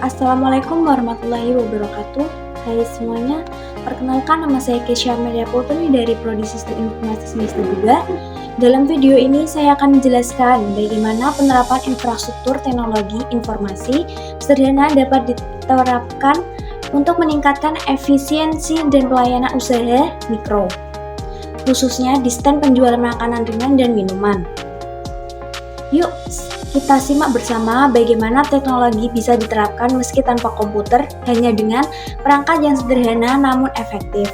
Assalamualaikum warahmatullahi wabarakatuh. Hai semuanya, perkenalkan nama saya Kesha Amelia Putri dari Prodi Sistem Informasi Semester 2. Dalam video ini saya akan menjelaskan bagaimana penerapan infrastruktur teknologi informasi sederhana dapat diterapkan untuk meningkatkan efisiensi dan pelayanan usaha mikro, khususnya di stand penjualan makanan ringan dan minuman. Yuk, kita simak bersama bagaimana teknologi bisa diterapkan meski tanpa komputer, hanya dengan perangkat yang sederhana namun efektif.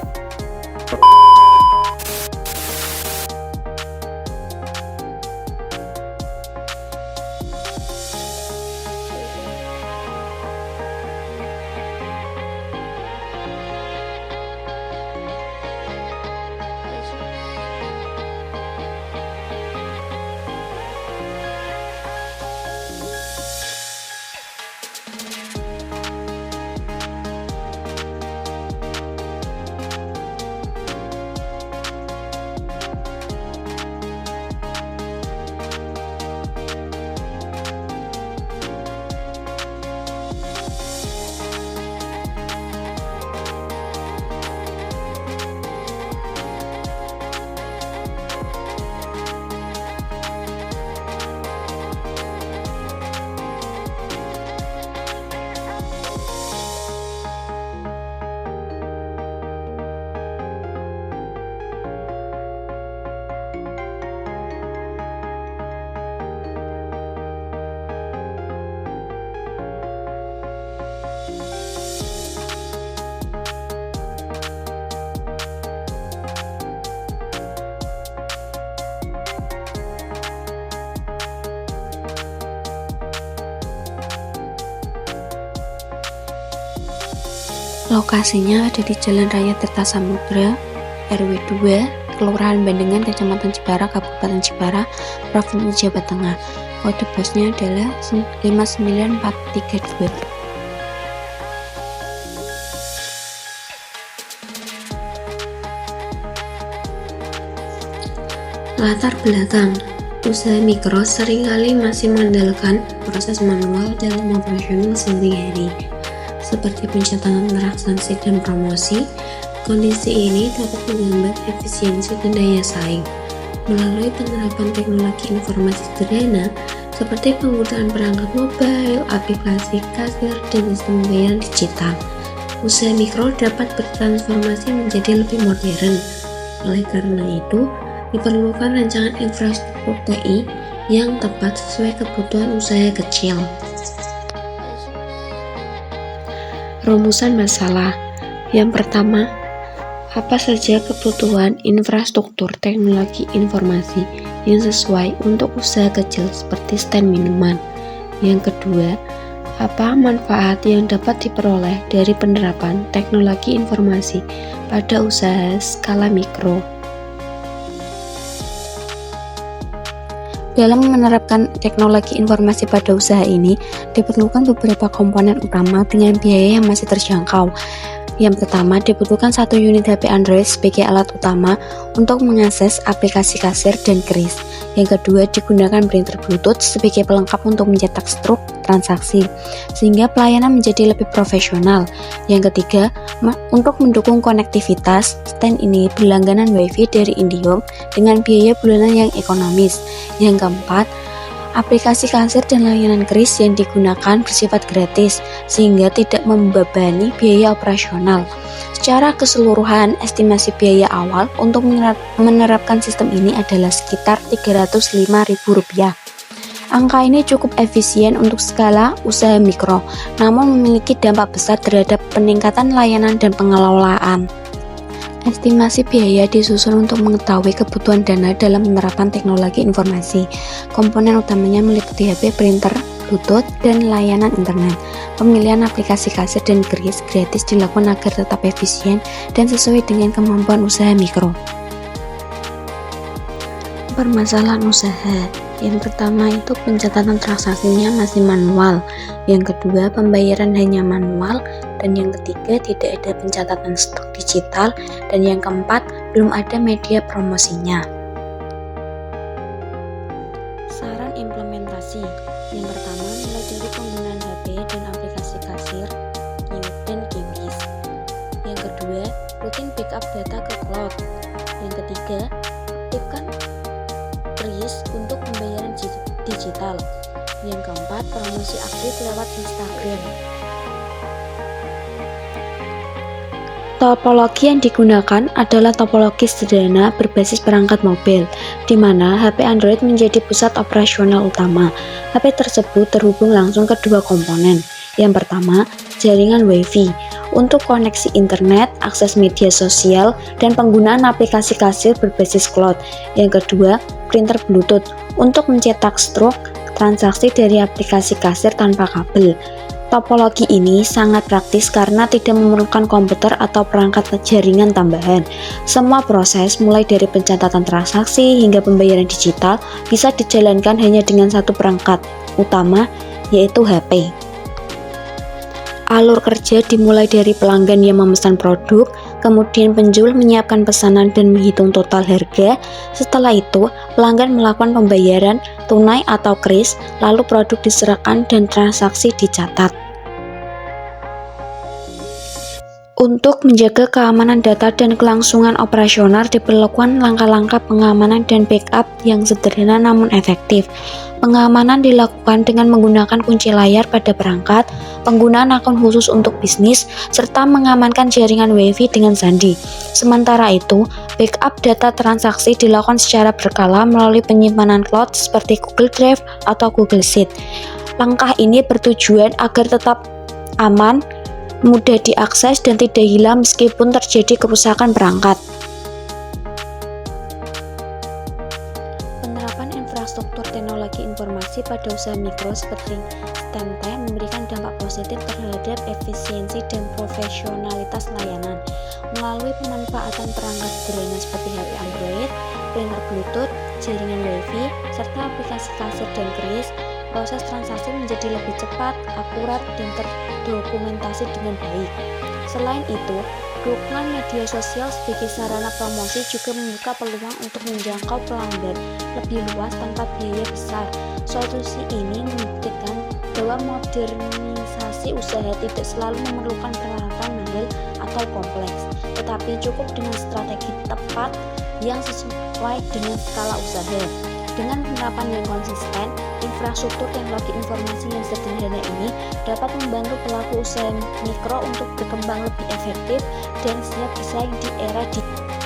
Lokasinya ada di Jalan Raya Tirta Samudra, RW 2, Kelurahan Bandengan, Kecamatan Jepara, Kabupaten Jepara, Provinsi Jawa Tengah. Kode posnya adalah 59432. Latar belakang usaha mikro seringkali masih mengandalkan proses manual dalam operasional sehari-hari, seperti pencatatan transaksi dan promosi. Kondisi ini dapat menghambat efisiensi dan daya saing. Melalui penerapan teknologi informasi sederhana seperti penggunaan perangkat mobile, aplikasi kasir, dan sistem pembayaran digital, usaha mikro dapat bertransformasi menjadi lebih modern. Oleh karena itu, diperlukan rancangan infrastruktur TI yang tepat sesuai kebutuhan usaha kecil. Rumusan masalah. Yang pertama, apa saja kebutuhan infrastruktur teknologi informasi yang sesuai untuk usaha kecil seperti stand minuman? Yang kedua, apa manfaat yang dapat diperoleh dari penerapan teknologi informasi pada usaha skala mikro? Dalam menerapkan teknologi informasi pada usaha ini, diperlukan beberapa komponen utama dengan biaya yang masih terjangkau. Yang pertama, dibutuhkan 1 unit HP Android sebagai alat utama untuk mengakses aplikasi kasir dan kris. Yang kedua, digunakan printer Bluetooth sebagai pelengkap untuk mencetak struk transaksi, sehingga pelayanan menjadi lebih profesional. Yang ketiga, untuk mendukung konektivitas, stand ini berlangganan WiFi dari Indihome dengan biaya bulanan yang ekonomis. Yang keempat, aplikasi kasir dan layanan kris yang digunakan bersifat gratis sehingga tidak membebani biaya operasional. Secara keseluruhan, estimasi biaya awal untuk menerapkan sistem ini adalah sekitar Rp305.000. Angka ini cukup efisien untuk skala usaha mikro, namun memiliki dampak besar terhadap peningkatan layanan dan pengelolaan. Estimasi biaya disusun untuk mengetahui kebutuhan dana dalam penerapan teknologi informasi. Komponen utamanya meliputi HP, printer, Bluetooth, dan layanan internet. Pemilihan aplikasi kasir dan kris gratis dilakukan agar tetap efisien dan sesuai dengan kemampuan usaha mikro. Permasalahan usaha. Yang pertama itu pencatatan transaksinya masih manual. Yang kedua, pembayaran hanya manual. Dan yang ketiga, tidak ada pencatatan stok digital. Dan yang keempat, belum ada media promosinya. Saran implementasi. Yang pertama, mulai dari penggunaan HP dan aplikasi kasir, QUIC, dan QGIS. Yang kedua, rutin backup data ke cloud. Yang ketiga, aktifkan kris untuk pembayaran digital. Yang keempat, promosi aktif lewat Instagram. Topologi yang digunakan adalah topologi sederhana berbasis perangkat mobil, di mana HP Android menjadi pusat operasional utama. HP tersebut terhubung langsung ke dua komponen. Yang pertama, jaringan Wi-Fi untuk koneksi internet, akses media sosial, dan penggunaan aplikasi kasir berbasis cloud. Yang kedua, printer Bluetooth untuk mencetak struk transaksi dari aplikasi kasir tanpa kabel. Topologi ini sangat praktis karena tidak memerlukan komputer atau perangkat jaringan tambahan. Semua proses, mulai dari pencatatan transaksi hingga pembayaran digital, bisa dijalankan hanya dengan satu perangkat utama, yaitu HP. Alur kerja dimulai dari pelanggan yang memesan produk, kemudian penjual menyiapkan pesanan dan menghitung total harga. Setelah itu, pelanggan melakukan pembayaran tunai atau kris, lalu produk diserahkan dan transaksi dicatat. Untuk menjaga keamanan data dan kelangsungan operasional, diperlukan langkah-langkah pengamanan dan backup yang sederhana namun efektif. Pengamanan dilakukan dengan menggunakan kunci layar pada perangkat, penggunaan akun khusus untuk bisnis, serta mengamankan jaringan Wi-Fi dengan sandi. Sementara itu, backup data transaksi dilakukan secara berkala melalui penyimpanan cloud seperti Google Drive atau Google Sheet. Langkah ini bertujuan agar tetap aman, mudah diakses, dan tidak hilang meskipun terjadi kerusakan perangkat. Penerapan infrastruktur teknologi informasi pada usaha mikro seperti STMT memberikan dampak positif terhadap efisiensi dan profesionalitas layanan. Melalui pemanfaatan perangkat sederhana seperti HP Android, printer Bluetooth, jaringan Wi-Fi, serta aplikasi kasir dan kris, proses transaksi menjadi lebih cepat, akurat, dan terdokumentasi dengan baik. Selain itu, dukungan media sosial sebagai sarana promosi juga membuka peluang untuk menjangkau pelanggan lebih luas tanpa biaya besar. Solusi ini membuktikan bahwa modernisasi usaha tidak selalu memerlukan peralatan mahal atau kompleks, tetapi cukup dengan strategi tepat yang sesuai dengan skala usaha. Dengan penerapan yang konsisten, infrastruktur teknologi informasi yang sederhana ini dapat membantu pelaku usaha mikro untuk berkembang lebih efektif dan siap bersaing di era digital.